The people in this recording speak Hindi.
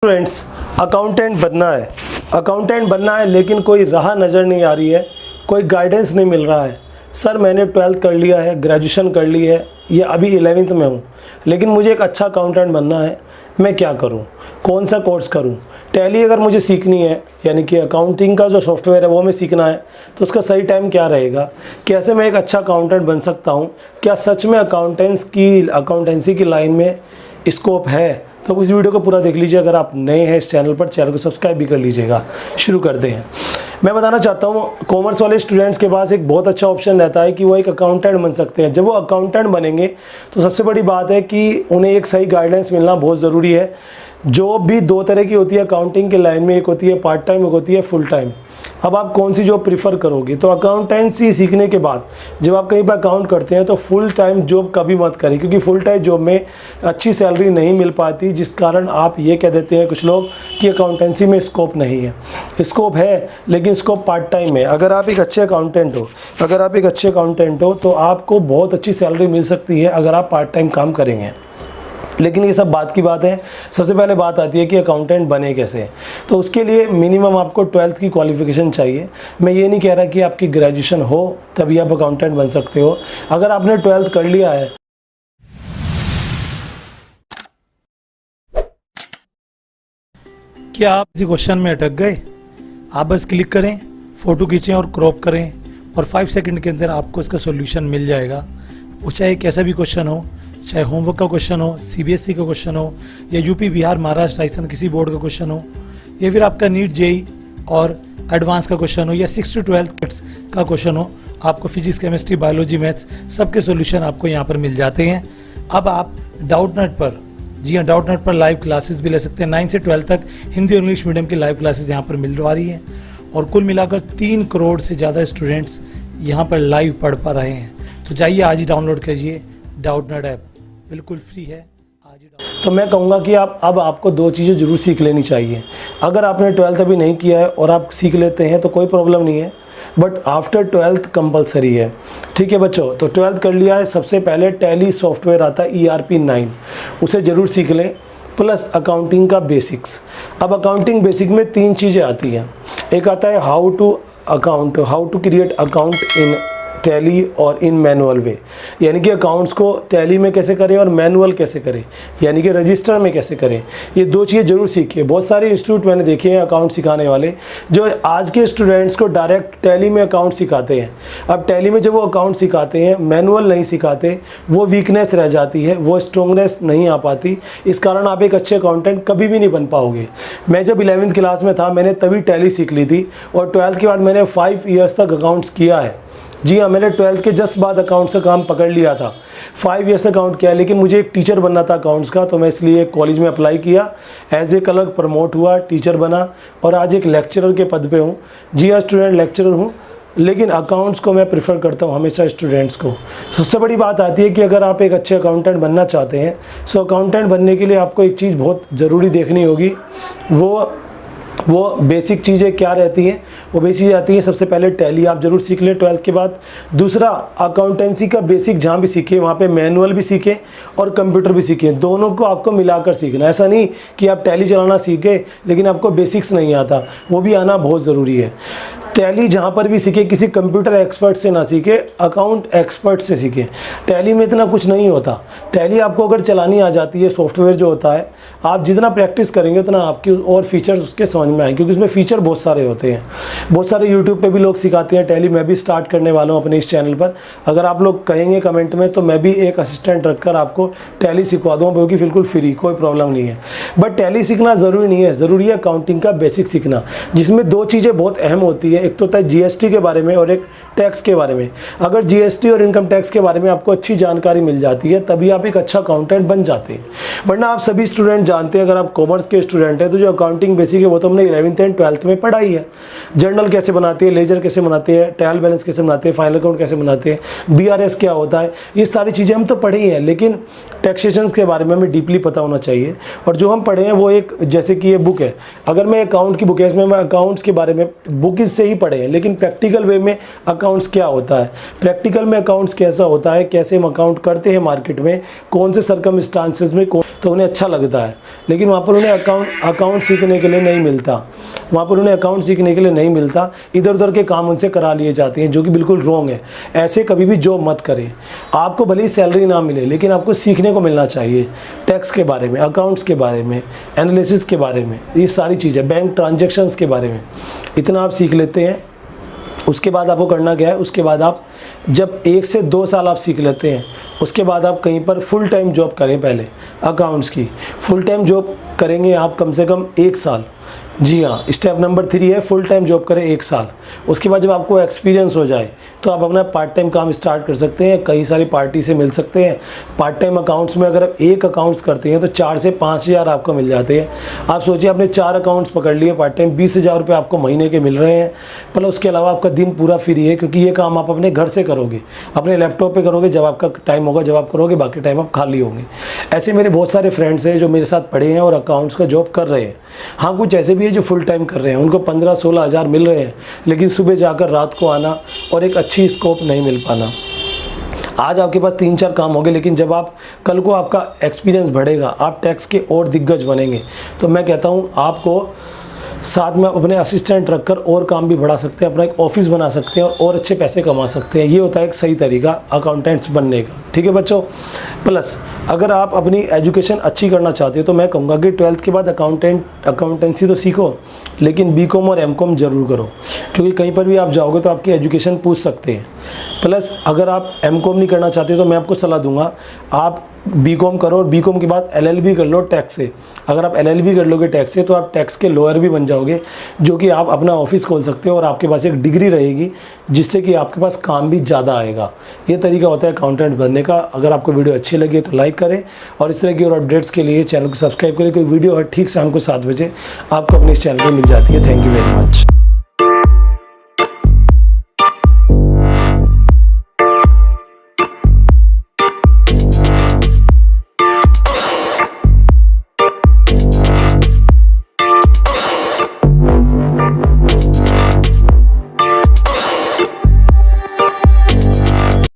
स्टूडेंट्स, अकाउंटेंट बनना है लेकिन कोई राह नज़र नहीं आ रही है, कोई गाइडेंस नहीं मिल रहा है। सर मैंने 12th कर लिया है, ग्रेजुएशन कर ली है, ये अभी 11th में हूँ, लेकिन मुझे एक अच्छा अकाउंटेंट बनना है। मैं क्या करूँ, कौन सा कोर्स करूँ? टैली अगर मुझे सीखनी है, यानी कि अकाउंटिंग का जो सॉफ्टवेयर है वो मैं सीखना है, तो उसका सही टाइम क्या रहेगा? कैसे मैं एक अच्छा अकाउंटेंट बन सकता हूँ? क्या सच में अकाउंटेंसी की लाइन में स्कोप है? तो इस वीडियो को पूरा देख लीजिए। अगर आप नए हैं इस चैनल पर, चैनल को सब्सक्राइब भी कर लीजिएगा। शुरू करते हैं। मैं बताना चाहता हूँ, कॉमर्स वाले स्टूडेंट्स के पास एक बहुत अच्छा ऑप्शन रहता है कि वो एक अकाउंटेंट बन सकते हैं। जब वो अकाउंटेंट बनेंगे तो सबसे बड़ी बात है कि उन्हें एक सही गाइडेंस मिलना बहुत ज़रूरी है। जॉब भी दो तरह की होती है अकाउंटिंग के लाइन में, एक होती है पार्ट टाइम, एक होती है फुल टाइम। अब आप कौन सी जॉब प्रीफर करोगे? तो अकाउंटेंसी सीखने के बाद जब आप कहीं पर अकाउंट करते हैं तो फुल टाइम जॉब कभी मत करें, क्योंकि फुल टाइम जॉब में अच्छी सैलरी नहीं मिल पाती, जिस कारण आप ये कह देते हैं कुछ लोग कि अकाउंटेंसी में स्कोप नहीं है। स्कोप है, लेकिन स्कोप पार्ट टाइम है। अगर आप एक अच्छे अकाउंटेंट हो तो आपको बहुत अच्छी सैलरी मिल सकती है अगर आप पार्ट टाइम काम करेंगे। लेकिन ये सब बात की बात है। सबसे पहले बात आती है कि अकाउंटेंट बने कैसे। तो उसके लिए मिनिमम आपको 12th की क्वालिफिकेशन चाहिए। मैं ये नहीं कह रहा कि आपकी ग्रेजुएशन हो तभी आप अकाउंटेंट बन सकते हो। अगर आपने 12th कर लिया है, क्या आप किसी क्वेश्चन में अटक गए? आप बस क्लिक करें, फोटो खींचें और क्रॉप करें और 5 सेकंड के अंदर आपको इसका सॉल्यूशन मिल जाएगा। वो चाहे कैसा भी क्वेश्चन हो, चाहे होमवर्क का क्वेश्चन हो, सीबीएसई का क्वेश्चन हो, या यूपी बिहार महाराष्ट्र राजस्थान किसी बोर्ड का क्वेश्चन हो, या फिर आपका नीट जेई और एडवांस का क्वेश्चन हो, या 6 to 12 का क्वेश्चन हो, आपको फिजिक्स, केमिस्ट्री, बायोलॉजी, मैथ्स सबके सॉल्यूशन आपको यहाँ पर मिल जाते हैं। अब आप डाउटनेट पर, जी हाँ, डाउटनेट पर लाइव क्लासेस भी ले सकते हैं। 9 से 12 तक हिंदी और इंग्लिश मीडियम की लाइव क्लासेस यहाँ पर मिल रही हैं और कुल मिलाकर 3 करोड़ से ज़्यादा स्टूडेंट्स यहाँ पर लाइव पढ़ पा रहे हैं। तो जाइए आज ही डाउनलोड कीजिए डाउटनेट ऐप, बिल्कुल फ्री है। आज ही तो मैं कहूँगा कि आपको 2 चीज़ें ज़रूर सीख लेनी चाहिए। अगर आपने 12th अभी नहीं किया है और आप सीख लेते हैं तो कोई प्रॉब्लम नहीं है, बट आफ्टर 12th कंपलसरी है। ठीक है बच्चों, तो 12th कर लिया है, सबसे पहले टैली सॉफ्टवेयर आता है ERP 9, उसे ज़रूर सीख लें, प्लस अकाउंटिंग का बेसिक्स। अब अकाउंटिंग बेसिक में 3 चीज़ें आती हैं। एक आता है how to create account in Tally और इन मैनुअल वे, यानी कि अकाउंट्स को टैली में कैसे करें और मैनुअल कैसे करें, यानी कि रजिस्टर में कैसे करें। ये 2 चीज़ें जरूर सीखिए। बहुत सारे इंस्टीट्यूट मैंने देखे हैं अकाउंट सिखाने वाले, जो आज के स्टूडेंट्स को डायरेक्ट टैली में अकाउंट सिखाते हैं। अब टैली में जब वो अकाउंट सिखाते हैं, मैनुअल नहीं सिखाते, वो वीकनेस रह जाती है, वो स्ट्रॉन्गनेस नहीं आ पाती। इस कारण आप एक अच्छे अकाउंटेंट कभी भी नहीं बन पाओगे। मैं जब 11th क्लास में था, मैंने तभी टैली सीख ली थी और 12th के बाद मैंने 5 ईयर्स तक अकाउंट्स किया है। जी हाँ, मैंने 12th के जस्ट बाद अकाउंट्स का काम पकड़ लिया था। 5 ईयर्स अकाउंट किया, लेकिन मुझे एक टीचर बनना था अकाउंट्स का, तो मैं इसलिए कॉलेज में अप्लाई किया, एज ए क्लर्क प्रमोट हुआ, टीचर बना और आज एक लेक्चरर के पद पे हूँ। जी हाँ, स्टूडेंट लेक्चरर हूँ, लेकिन अकाउंट्स को मैं प्रेफर करता हूँ हमेशा स्टूडेंट्स को। सबसे बड़ी बात आती है कि अगर आप एक अच्छे अकाउंटेंट बनना चाहते हैं, सो अकाउंटेंट बनने के लिए आपको एक चीज़ बहुत ज़रूरी देखनी होगी। वो बेसिक चीज़ें क्या रहती हैं? वो बेसिक चीज़ें आती हैं, सबसे पहले टैली आप जरूर सीख लें 12th के बाद। दूसरा, अकाउंटेंसी का बेसिक जहाँ भी सीखें वहाँ पे मैनुअल भी सीखें और कंप्यूटर भी सीखें। दोनों को आपको मिलाकर सीखना। ऐसा नहीं कि आप टैली चलाना सीखें लेकिन आपको बेसिक्स नहीं आता, वो भी आना बहुत ज़रूरी है। टैली जहाँ पर भी सीखे, किसी कंप्यूटर एक्सपर्ट से ना सीखे, अकाउंट एक्सपर्ट से सीखे। टैली में इतना कुछ नहीं होता। टैली आपको अगर चलानी आ जाती है, सॉफ्टवेयर जो होता है, आप जितना प्रैक्टिस करेंगे उतना आपकी और फीचर्स उसके समझ में आएंगे, क्योंकि उसमें फ़ीचर बहुत सारे होते हैं। बहुत सारे यूट्यूब पे भी लोग सिखाते हैं टैली। मैं भी स्टार्ट करने वाला हूँ अपने इस चैनल पर। अगर आप लोग कहेंगे कमेंट में तो मैं भी एक असिस्टेंट रखकर आपको टैली सिखवा दूँगा, क्योंकि बिल्कुल फ्री, कोई प्रॉब्लम नहीं है। बट टैली सीखना ज़रूरी नहीं है, ज़रूरी है अकाउंटिंग का बेसिक सीखना, जिसमें 2 चीज़ें बहुत अहम होती है। एक तो होता है GST के बारे में और एक टैक्स के बारे में। अगर GST और इनकम टैक्स के बारे में आपको अच्छी जानकारी मिल जाती है, तभी आप एक अच्छा अकाउंटेंट बन जाते हैं। वरना आप सभी स्टूडेंट जानते हैं, अगर आप कॉमर्स के स्टूडेंट हैं तो जो अकाउंटिंग बेसिक है वो तो हमने 11th एंड 12th में पढ़ाई है। जर्नल कैसे बनाते हैं, लेजर कैसे बनाते हैं, ट्रायल बैलेंस कैसे बनाते हैं, फाइनल अकाउंट कैसे बनाते हैं, BRS क्या होता है, ये सारी चीज़ें हम तो पढ़ी हैं, लेकिन टैक्सेशन के बारे में हमें डीपली पता होना चाहिए। और जो हम पढ़े हैं वो एक, जैसे कि ये बुक है, अगर मैं अकाउंट की बुक है, इसमें मैं अकाउंट्स के बारे में बुक से ही पढ़े हैं, लेकिन प्रैक्टिकल वे में अकाउंट्स क्या होता है, प्रैक्टिकल में अकाउंट्स कैसा होता है, कैसे हम अकाउंट करते हैं मार्केट में, कौन से सर्कमस्टांसेस में तो उन्हें अच्छा लगता है। लेकिन वहाँ पर उन्हें अकाउंट सीखने के लिए नहीं मिलता, वहाँ पर उन्हें अकाउंट सीखने के लिए नहीं मिलता, इधर उधर के काम उनसे करा लिए जाते हैं, जो कि बिल्कुल रॉन्ग है। ऐसे कभी भी जॉब मत करें। आपको भले ही सैलरी ना मिले, लेकिन आपको सीखने को मिलना चाहिए टैक्स के बारे में, अकाउंट्स के बारे में, एनालिसिस के बारे में, ये सारी चीज़ें, बैंक ट्रांजैक्शंस के बारे में इतना आप सीख लेते हैं। उसके बाद आपको करना क्या है, उसके बाद आप जब 1 से 2 साल आप सीख लेते हैं, उसके बाद आप कहीं पर फुल टाइम जॉब करें। पहले अकाउंट्स की फुल टाइम जॉब करेंगे आप कम से कम 1 साल। जी हाँ, स्टेप नंबर 3 है फुल टाइम जॉब करें 1 साल। उसके बाद जब आपको एक्सपीरियंस हो जाए तो आप अपना पार्ट टाइम काम स्टार्ट कर सकते हैं, कई सारी पार्टी से मिल सकते हैं। पार्ट टाइम अकाउंट्स में अगर आप एक अकाउंट्स करते हैं तो 4 से 5 हज़ार आपको मिल जाते हैं। आप सोचिए आपने 4 अकाउंट्स पकड़ लिए पार्ट टाइम, 20,000 रुपये आपको महीने के मिल रहे हैं। प्लस उसके अलावा आपका दिन पूरा फ्री है, क्योंकि ये काम आप अपने घर से करोगे, अपने लैपटॉप पर करोगे। जब आपका टाइम होगा जब आप करोगे, बाकी टाइम आप खाली होंगे। ऐसे मेरे बहुत सारे फ्रेंड्स हैं जो मेरे साथ पढ़े हैं और अकाउंट्स का जॉब कर रहे हैं। हाँ, कुछ ऐसे भी है जो फुल टाइम कर रहे हैं, उनको 15-16 हज़ार मिल रहे हैं, लेकिन सुबह जाकर रात को आना और एक अच्छी स्कोप नहीं मिल पाना। आज आपके पास 3-4 काम होंगे, लेकिन जब आप कल को आपका एक्सपीरियंस बढ़ेगा, आप टैक्स के और दिग्गज बनेंगे, तो मैं कहता हूँ आपको साथ में आप अपने असिस्टेंट रखकर और काम भी बढ़ा सकते हैं, अपना एक ऑफिस बना सकते हैं और अच्छे पैसे कमा सकते हैं। ये होता है एक सही तरीका अकाउंटेंट्स बनने का। ठीक है बच्चों। प्लस अगर आप अपनी एजुकेशन अच्छी करना चाहते हो तो मैं कहूँगा कि 12th के बाद अकाउंटेंसी तो सीखो, लेकिन बीकॉम और एमकॉम ज़रूर करो, क्योंकि कहीं पर भी आप जाओगे तो आपकी एजुकेशन पूछ सकते हैं। प्लस अगर आप एमकॉम नहीं करना चाहते तो मैं आपको सलाह दूंगा आप बीकॉम करो और बीकॉम के बाद एलएलबी कर लो टैक्स से। अगर आप एलएलबी कर लोगे टैक्स से तो आप टैक्स के लॉयर भी बन जाओगे, जो कि आप अपना ऑफिस खोल सकते हो और आपके पास एक डिग्री रहेगी, जिससे कि आपके पास काम भी ज़्यादा आएगा। ये तरीका होता है अकाउंटेंट बनने का। अगर आपको वीडियो अच्छी लगी तो लाइक करें और इस तरह की और अपडेट्स के लिए चैनल को सब्सक्राइब करें। कोई वीडियो हर ठीक शाम को 7 बजे आपको अपने इस चैनल पर मिल जाती है। Thank you very much.